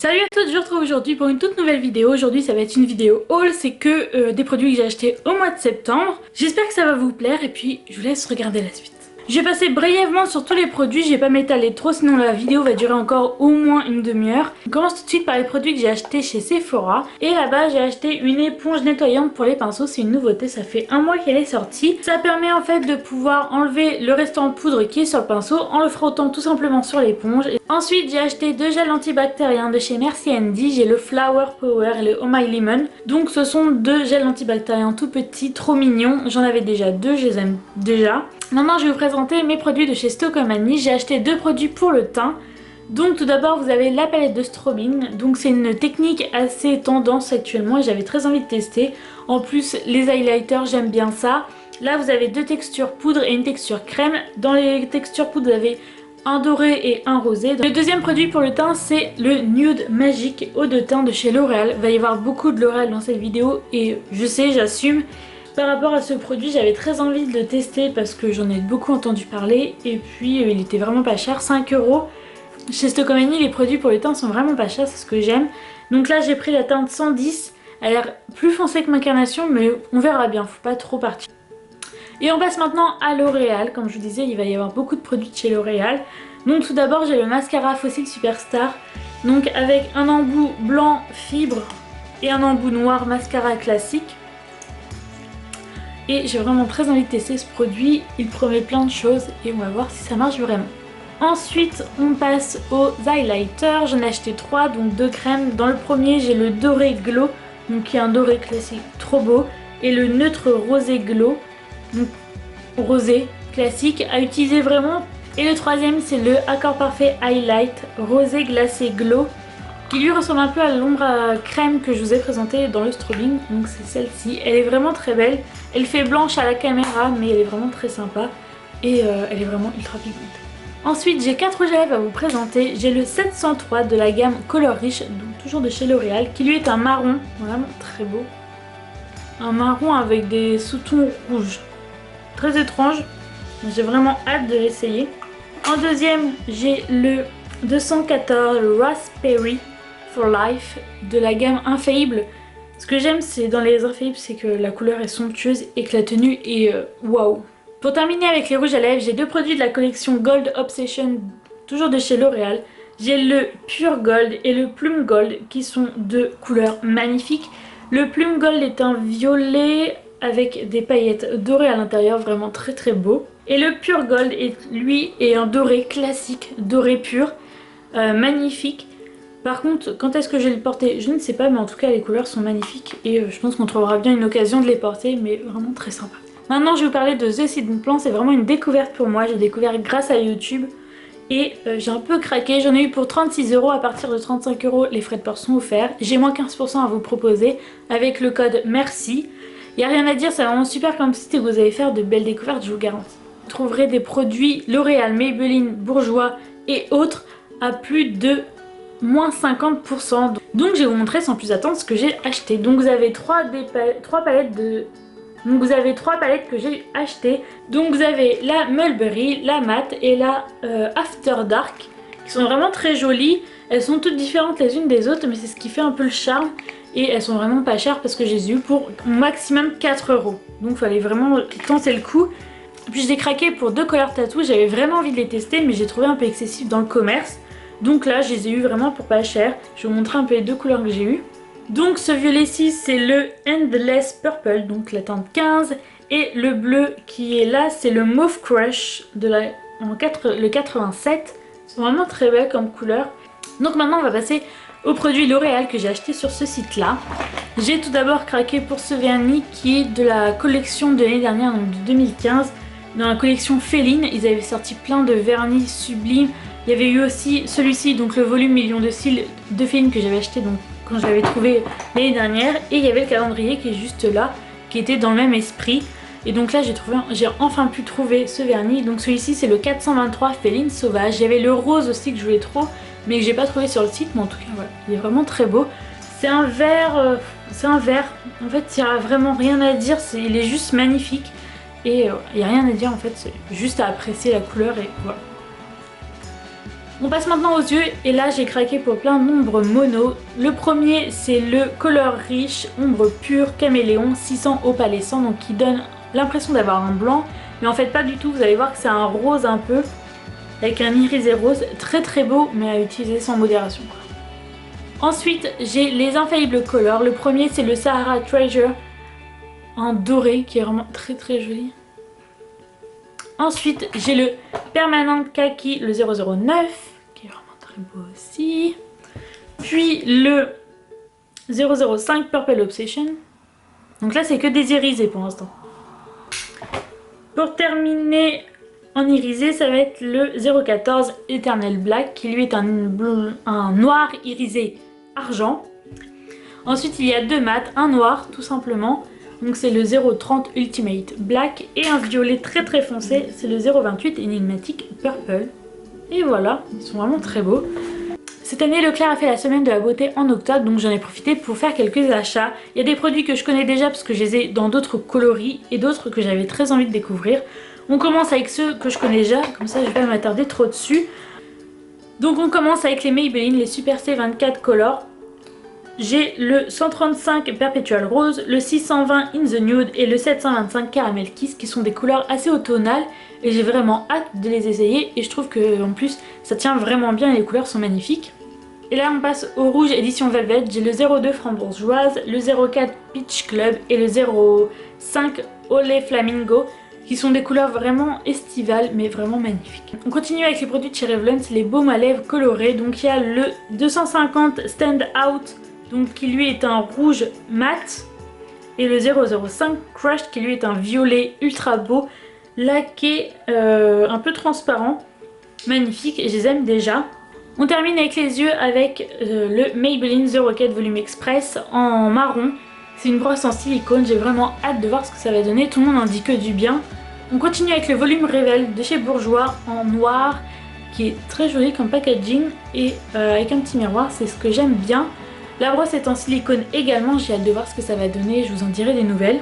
Salut à toutes, je vous retrouve aujourd'hui pour une toute nouvelle vidéo. Aujourd'hui ça va être une vidéo haul, c'est que des produits que j'ai achetés au mois de septembre. J'espère que ça va vous plaire et puis je vous laisse regarder la suite. Je vais passer brièvement sur tous les produits, je vais pas m'étaler trop sinon la vidéo va durer encore au moins une demi-heure. On commence tout de suite par les produits que j'ai achetés chez Sephora. Et là-bas j'ai acheté une éponge nettoyante pour les pinceaux, c'est une nouveauté, ça fait un mois qu'elle est sortie. Ça permet en fait de pouvoir enlever le restant de poudre qui est sur le pinceau en le frottant tout simplement sur l'éponge. Ensuite j'ai acheté deux gels antibactériens de chez Merci Handy, j'ai le Flower Power et le Oh My Lemon. Donc ce sont deux gels antibactériens tout petits, trop mignons, j'en avais déjà deux, je les aime déjà. Maintenant je vais vous présenter mes produits de chez Stocomanie. J'ai acheté deux produits pour le teint. Donc tout d'abord vous avez la palette de strobing. Donc c'est une technique assez tendance actuellement et j'avais très envie de tester. En plus les highlighters j'aime bien ça. Là vous avez deux textures poudre et une texture crème. Dans les textures poudre vous avez un doré et un rosé. Le deuxième produit pour le teint c'est le Nude Magique eau de teint de chez L'Oréal. Il va y avoir beaucoup de L'Oréal dans cette vidéo et je sais, j'assume. Par rapport à ce produit j'avais très envie de le tester parce que j'en ai beaucoup entendu parler et puis il était vraiment pas cher, 5 €. Chez Stocomanie les produits pour le teint sont vraiment pas chers, c'est ce que j'aime. Donc là j'ai pris la teinte 110, elle a l'air plus foncée que ma carnation mais on verra bien, faut pas trop partir. Et on passe maintenant à L'Oréal, comme je vous disais il va y avoir beaucoup de produits de chez L'Oréal. Donc tout d'abord j'ai le mascara Fossil Superstar, donc avec un embout blanc fibre et un embout noir mascara classique. Et j'ai vraiment très envie de tester ce produit, il promet plein de choses et on va voir si ça marche vraiment. Ensuite on passe aux highlighters, j'en ai acheté 3, donc 2 crèmes. Dans le premier j'ai le doré glow, donc qui est un doré classique trop beau, et le neutre rosé glow, donc rosé classique à utiliser vraiment. Et le troisième c'est le Accord Parfait Highlight rosé glacé glow, qui lui ressemble un peu à l'ombre à crème que je vous ai présentée dans le strobing. Donc c'est celle-ci, elle est vraiment très belle. Elle fait blanche à la caméra mais elle est vraiment très sympa et elle est vraiment ultra pigmentée. Ensuite j'ai 4 rouges à lèvres à vous présenter. J'ai le 703 de la gamme Color Riche, donc toujours de chez L'Oréal, qui lui est un marron, vraiment très beau. Un marron avec des sous-tons rouges. Très étrange, j'ai vraiment hâte de l'essayer. En deuxième j'ai le 214 Raspberry for Life de la gamme Infaillible. Ce que j'aime c'est dans les Infaillibles c'est que la couleur est somptueuse et que la tenue est waouh. Pour terminer avec les rouges à lèvres, j'ai deux produits de la collection Gold Obsession, toujours de chez L'Oréal. J'ai le Pure Gold et le Plume Gold qui sont deux couleurs magnifiques. Le Plume Gold est un violet avec des paillettes dorées à l'intérieur, vraiment très très beau. Et le Pure Gold lui est un doré classique, doré pur, magnifique. Par contre, quand est-ce que je vais le porter? Je ne sais pas, mais en tout cas les couleurs sont magnifiques et je pense qu'on trouvera bien une occasion de les porter, mais vraiment très sympa. Maintenant je vais vous parler de The Seed Plant, c'est vraiment une découverte pour moi, j'ai découvert grâce à YouTube et j'ai un peu craqué. J'en ai eu pour 36 €, à partir de 35 € les frais de port sont offerts. J'ai moins 15% à vous proposer avec le code MERCI. Il n'y a rien à dire, c'est vraiment super comme site et vous allez faire de belles découvertes, je vous garantis. Vous trouverez des produits L'Oréal, Maybelline, Bourjois et autres à plus de moins 50%. Donc je vais vous montrer sans plus attendre ce que j'ai acheté. Donc vous avez trois palettes que j'ai achetées. Donc vous avez la Mulberry, la Matte et la After Dark qui sont vraiment très jolies. Elles sont toutes différentes les unes des autres mais c'est ce qui fait un peu le charme. Et elles sont vraiment pas chères parce que je les ai eues pour maximum 4 €. Donc fallait vraiment tenter le coup. Et puis je l'ai craqué pour deux Color Tattoo. J'avais vraiment envie de les tester mais j'ai trouvé un peu excessif dans le commerce. Donc là je les ai eu vraiment pour pas cher. Je vais vous montrer un peu les deux couleurs que j'ai eues. Donc ce violet-ci c'est le Endless Purple, donc la teinte 15. Et le bleu qui est là c'est le Mauve Crush de le 87. C'est vraiment très belle comme couleur. Donc maintenant on va passer aux produits L'Oréal que j'ai acheté sur ce site là. J'ai tout d'abord craqué pour ce vernis qui est de la collection de l'année dernière, donc de 2015. Dans la collection Féline, ils avaient sorti plein de vernis sublimes. Il y avait eu aussi celui-ci, donc le volume million de cils de Féline que j'avais acheté donc, quand je l'avais trouvé l'année dernière. Et il y avait le calendrier qui est juste là, qui était dans le même esprit. Et donc là j'ai enfin pu trouver ce vernis. Donc celui-ci c'est le 423 Féline Sauvage. Il y avait le rose aussi que je voulais trop, mais que j'ai pas trouvé sur le site. Mais en tout cas voilà, il est vraiment très beau. C'est un vert, en fait il n'y a vraiment rien à dire, il est juste magnifique. Et il n'y a rien à dire en fait, c'est juste à apprécier la couleur et voilà. On passe maintenant aux yeux et là j'ai craqué pour plein d'ombres mono. Le premier c'est le Color Riche ombre pure caméléon 600 opalescent, donc qui donne l'impression d'avoir un blanc mais en fait pas du tout. Vous allez voir que c'est un rose un peu avec un irisé rose, très très beau mais à utiliser sans modération. Ensuite j'ai les Infaillible Color. Le premier c'est le Sahara Treasure en doré qui est vraiment très très joli. Ensuite j'ai le Permanent Kaki, le 009 qui est vraiment très beau aussi. Puis le 005 Purple Obsession. Donc là c'est que des irisés pour l'instant. Pour terminer en irisé ça va être le 014 Eternal Black qui lui est un noir irisé argent. Ensuite il y a deux mats, un noir tout simplement. Donc c'est le 030 Ultimate Black et un violet très très foncé, c'est le 028 Enigmatic Purple. Et voilà, ils sont vraiment très beaux. Cette année Leclerc a fait la semaine de la beauté en octobre, donc j'en ai profité pour faire quelques achats. Il y a des produits que je connais déjà parce que je les ai dans d'autres coloris et d'autres que j'avais très envie de découvrir. On commence avec ceux que je connais déjà, comme ça je vais pas m'attarder trop dessus. Donc on commence avec les Maybelline, les Super C24 Color. J'ai le 135 Perpetual Rose, le 620 In the Nude et le 725 Caramel Kiss qui sont des couleurs assez automnales et j'ai vraiment hâte de les essayer et je trouve que en plus ça tient vraiment bien et les couleurs sont magnifiques. Et là on passe au rouge édition Velvet, j'ai le 02 Framboise, le 04 Peach Club et le 05 Olé Flamingo qui sont des couleurs vraiment estivales mais vraiment magnifiques. On continue avec les produits de chez Revlon, c'est les baumes à lèvres colorés. Donc il y a le 250 Stand Out donc qui lui est un rouge mat et le 005 Crushed qui lui est un violet ultra beau laqué un peu transparent, magnifique et je les aime déjà. On termine avec les yeux avec le Maybelline 04 Volume Express en marron. C'est une brosse en silicone, j'ai vraiment hâte de voir ce que ça va donner, tout le monde en dit que du bien. On continue avec le Volume Reveal de chez Bourjois en noir qui est très joli comme packaging et avec un petit miroir, c'est ce que j'aime bien. La brosse est en silicone également, j'ai hâte de voir ce que ça va donner, je vous en dirai des nouvelles.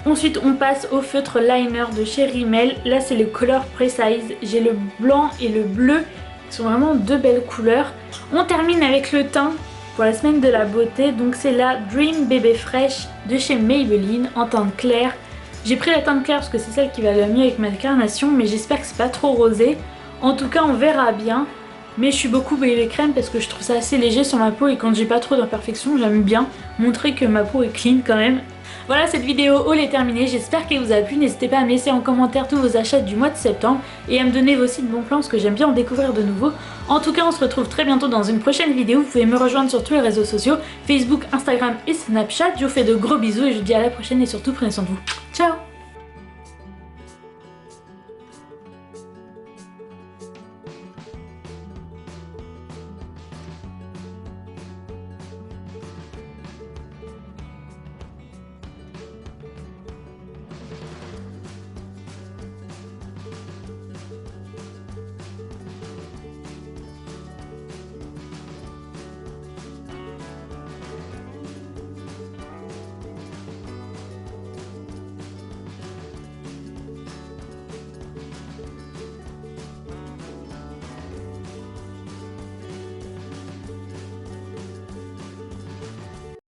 Ensuite on passe au feutre liner de chez Rimmel, là c'est le Color Precise, j'ai le blanc et le bleu qui sont vraiment deux belles couleurs. On termine avec le teint pour la semaine de la beauté, donc c'est la Dream Bébé Fresh de chez Maybelline en teinte claire. J'ai pris la teinte claire parce que c'est celle qui va le mieux avec ma carnation mais j'espère que c'est pas trop rosé, en tout cas on verra bien. Mais je suis beaucoup bébé crème parce que je trouve ça assez léger sur ma peau et quand j'ai pas trop d'imperfections j'aime bien montrer que ma peau est clean quand même. Voilà, cette vidéo haul est terminée, j'espère qu'elle vous a plu, n'hésitez pas à me laisser en commentaire tous vos achats du mois de septembre et à me donner aussi de bons plans parce que j'aime bien en découvrir de nouveaux. En tout cas on se retrouve très bientôt dans une prochaine vidéo, vous pouvez me rejoindre sur tous les réseaux sociaux, Facebook, Instagram et Snapchat. Je vous fais de gros bisous et je vous dis à la prochaine et surtout prenez soin de vous.